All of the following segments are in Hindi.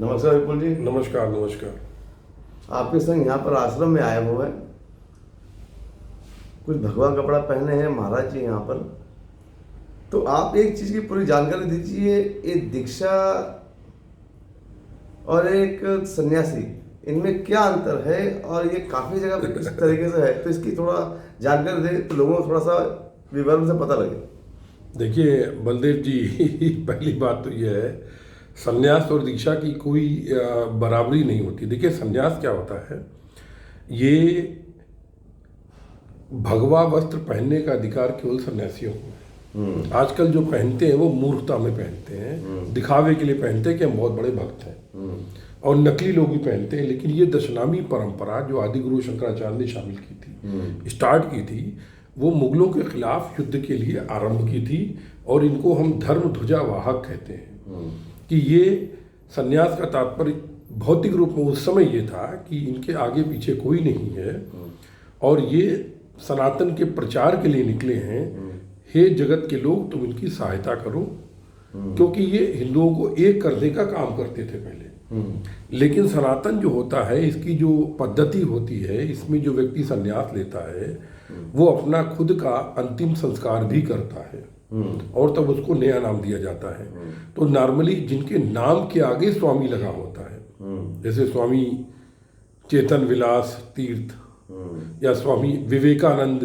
नमस्कार विपुल जी। नमस्कार नमस्कार। आपके संग यहाँ पर आश्रम में आए हुए हैं, कुछ भगवा कपड़ा पहने हैं महाराज जी यहाँ पर। तो आप एक चीज़ की पूरी जानकारी दीजिए, एक दीक्षा और एक सन्यासी, इनमें क्या अंतर है और ये काफ़ी जगह पे किस तरीके से है, तो इसकी थोड़ा जानकारी दें तो लोगों को थोड़ा सा विवरण से पता लगे। देखिए बलदेव जी, पहली बात तो यह है, संन्यास और दीक्षा की कोई बराबरी नहीं होती। देखिए संन्यास क्या होता है, ये भगवा वस्त्र पहनने का अधिकार केवल सन्यासियों को है। आजकल जो पहनते हैं वो मूर्खता में पहनते हैं, दिखावे के लिए पहनते हैं कि हम बहुत बड़े भक्त हैं, और नकली लोग भी पहनते हैं। लेकिन ये दशनामी परंपरा जो आदि गुरु शंकराचार्य ने शामिल की थी, स्टार्ट की थी, वो मुगलों के खिलाफ युद्ध के लिए आरंभ की थी। और इनको हम धर्म ध्वजा वाहक कहते हैं कि ये सन्यास का तात्पर्य भौतिक रूप में उस समय ये था कि इनके आगे पीछे कोई नहीं है और ये सनातन के प्रचार के लिए निकले हैं। हे जगत के लोग, तुम इनकी सहायता करो, क्योंकि ये हिंदुओं को एक करने का काम करते थे पहले। लेकिन सनातन जो होता है, इसकी जो पद्धति होती है, इसमें जो व्यक्ति संन्यास लेता है वो अपना खुद का अंतिम संस्कार भी करता है और तब उसको नया नाम दिया जाता है। तो नॉर्मली जिनके नाम के आगे स्वामी लगा होता है, जैसे स्वामी चेतन विलास तीर्थ या स्वामी विवेकानंद,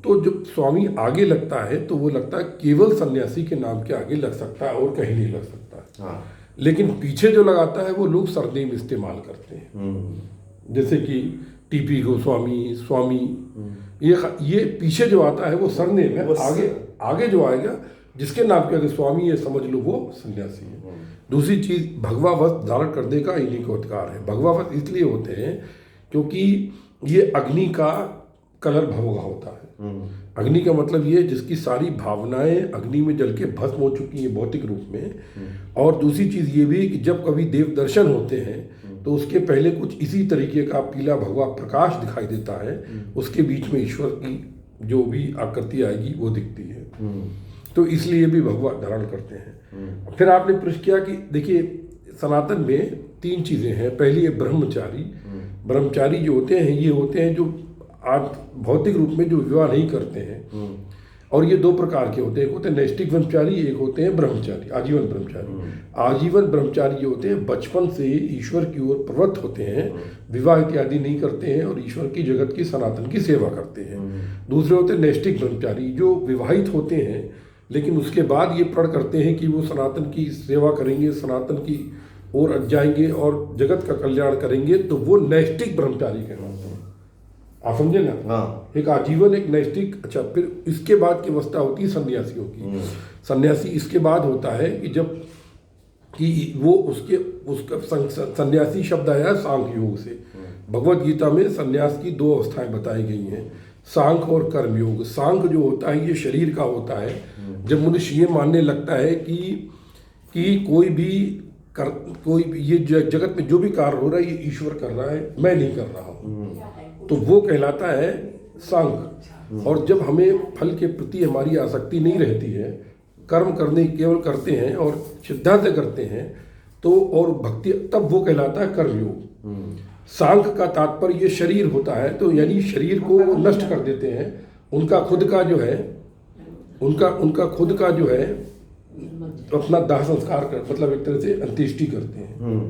तो जब स्वामी आगे लगता है तो वो लगता है केवल सन्यासी के नाम के आगे लग सकता है और कहीं नहीं लग सकता है। लेकिन पीछे जो लगाता है वो लोग सरनेम इस्तेमाल करते हैं, जैसे कि टीपी गोस्वामी, स्वामी, ये पीछे जो आता है वो सरनेम है। आगे जो आएगा जिसके नाम के आगे स्वामी है, समझ लो वो सन्यासी है। दूसरी चीज, भगवा वस्त्र धारण करने का इन्हीं को अधिकार है। भगवा वस्त्र इसलिए होते हैं क्योंकि ये अग्नि का कलर भगवा होता है। अग्नि का मतलब ये जिसकी सारी भावनाएं अग्नि में जल के भस्म हो चुकी हैं भौतिक रूप में। और दूसरी चीज ये भी कि जब कभी देव दर्शन होते हैं तो उसके पहले कुछ इसी तरीके का पीला भगवा प्रकाश दिखाई देता है, उसके बीच में ईश्वर की जो भी आकृति आएगी वो दिखती है। तो इसलिए भी भगवा धारण करते हैं। फिर आपने प्रश्न किया कि देखिए सनातन में तीन चीजें हैं। पहली है ब्रह्मचारी। ब्रह्मचारी जो होते हैं ये होते हैं जो आज भौतिक रूप में जो विवाह नहीं करते हैं, और ये दो प्रकार के होते हैं, एक होते हैं नैष्टिक ब्रह्मचारी, एक होते हैं ब्रह्मचारी, आजीवन ब्रह्मचारी। आजीवन ब्रह्मचारी जो होते हैं बचपन से ईश्वर की ओर प्रवृत्त होते हैं, विवाह इत्यादि नहीं करते हैं और ईश्वर की जगत की सनातन की सेवा करते हैं। दूसरे होते हैं नैष्टिक ब्रह्मचारी जो विवाहित होते हैं लेकिन उसके बाद ये प्रण करते हैं कि वो सनातन की सेवा करेंगे, सनातन की ओर जाएंगे और जगत का कल्याण करेंगे, तो वो नैष्टिक ब्रह्मचारी कहलाते हैं। आप समझे ना? हाँ। एक आजीवन, एक नैष्टिक। अच्छा, फिर इसके बाद की अवस्था होती है सन्यासियों की। सन्यासी इसके बाद होता है कि जब कि वो उसका सन्यासी शब्द आया है सांख्य योग से। भगवत गीता में सन्यास की दो अवस्थाएं बताई गई हैं, सांख्य और कर्म योग। सांख्य जो होता है ये शरीर का होता है, जब मनुष्य ये मानने लगता है कि कोई भी ये जगत में जो भी कार्य हो रहा है ये ईश्वर कर रहा है, मैं नहीं कर रहा हूँ, तो वो कहलाता है सांख्य। और जब हमें फल के प्रति हमारी आसक्ति नहीं रहती है, कर्म करने केवल करते हैं और श्रद्धा से करते हैं, तो और भक्ति, तब वो कहलाता है कर्मयोग। सांख्य का तात्पर्य ये शरीर होता है, तो यानी शरीर को नष्ट कर देते हैं। उनका खुद का जो है उनका खुद का जो है अपना दाह संस्कार कर, मतलब एक तरह से अंत्येष्टि करते हैं,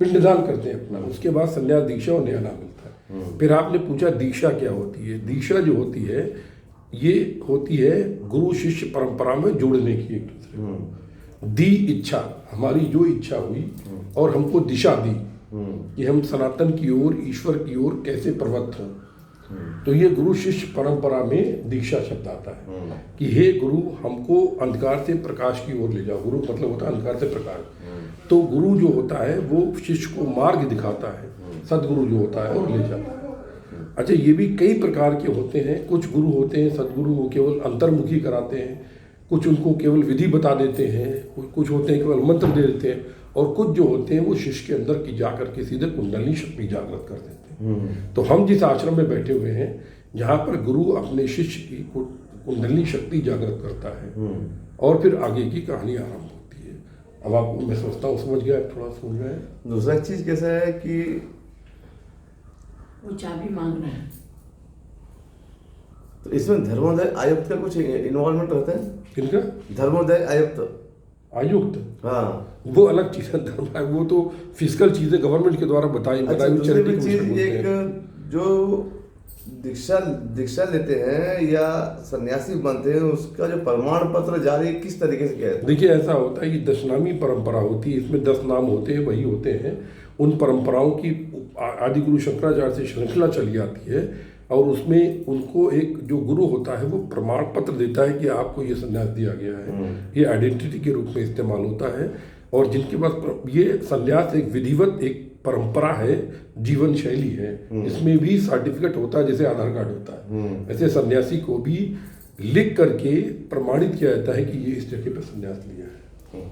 पिंडदान करते हैं अपना। उसके बाद संन्यास दीक्षा और नया नाम मिलता है। फिर आपने पूछा दीक्षा क्या होती है। दीक्षा जो होती है ये होती है गुरु शिष्य परंपरा में जोड़ने की एक दूसरे को। दी इच्छा, हमारी जो इच्छा हुई और हमको दिशा दी कि हम सनातन की ओर, ईश्वर की ओर कैसे प्रवृत्त हों, तो ये गुरु शिष्य परंपरा में दीक्षा शब्द आता है कि हे गुरु हमको अंधकार से प्रकाश की ओर ले जाओ। गुरु मतलब होता है अंधकार से प्रकाश। तो गुरु जो होता है वो शिष्य को मार्ग दिखाता है, सदगुरु जो होता है और ले जाता है। अच्छा, ये भी कई प्रकार के होते हैं। कुछ गुरु होते हैं सदगुरु वो केवल अंतर्मुखी कराते हैं, कुछ उनको केवल विधि बता देते हैं, कुछ होते हैं केवल मंत्र दे देते हैं, और कुछ जो होते हैं वो शिष्य के अंदर की जाकर के सीधे कुंडली शक्ति जागृत कर देते हैं। तो हम जिस आश्रम में बैठे हुए हैं यहाँ पर गुरु अपने शिष्य की कुंडली शक्ति जागृत करता है और फिर आगे की कहानी आरंभ होती है। अब आपको मैं समझता हूँ समझ गया, थोड़ा समझ गए। दूसरा चीज कैसा है कि वो चाबी मांग रहे हैं। तो इसमें धर्मोदय आयुक्त का कुछ इन्वॉल्वमेंट रहता है? किनका? धर्मोदय आयुक्त। आयुक्त? हाँ, वो अलग चीज है, धर्म है वो तो फिजिकल चीजें गवर्नमेंट के द्वारा बताई अच्छा, बताई हुई दूसरी चैरिटी भी को चीज बोलते हैं। एक जो दीक्षा लेते हैं या सन्यासी बनते हैं, उसका जो प्रमाण पत्र जारी किस तरीके से किया जाता है? देखिए ऐसा होता है कि दशनामी परंपरा होती है, इसमें 10 नाम होते हैं, वही होते हैं। उन परंपराओं की आदि गुरु शंकराचार्य से श्रृंखला चली आती है और उसमें उनको एक जो गुरु होता है वो प्रमाण पत्र देता है कि आपको ये संन्यास दिया गया है, ये आइडेंटिटी के रूप में इस्तेमाल होता है। और जिनके पास ये संन्यास एक विधिवत एक परंपरा है, जीवन शैली है, इसमें भी सर्टिफिकेट होता है जैसे आधार कार्ड होता है, ऐसे सन्यासी को भी लिख करके प्रमाणित किया जाता है कि ये इस जगह पर संन्यास लिया है।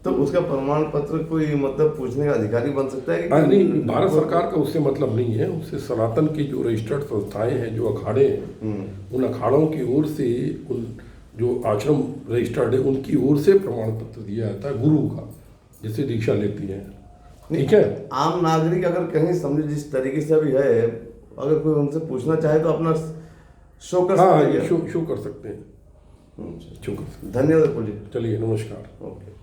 तो उसका प्रमाण पत्र कोई मतलब पूछने का अधिकारी बन सकता है कि नहीं, भारत सरकार का उससे मतलब नहीं है, उससे सनातन की जो रजिस्टर्ड संस्थाएं हैं, जो अखाड़े हैं, उन अखाड़ों की ओर से, उन जो आश्रम रजिस्टर्ड है उनकी ओर से प्रमाण पत्र दिया जाता है गुरु का, जिससे दीक्षा लेती है। ठीक है, आम नागरिक अगर कहीं समझो जिस तरीके से अभी है, अगर कोई उनसे पूछना चाहे तो अपना शो कर सकते हैं? शो कर सकते हैं, शो कर सकते हैं। धन्यवाद जी। चलिए, नमस्कार। ओके।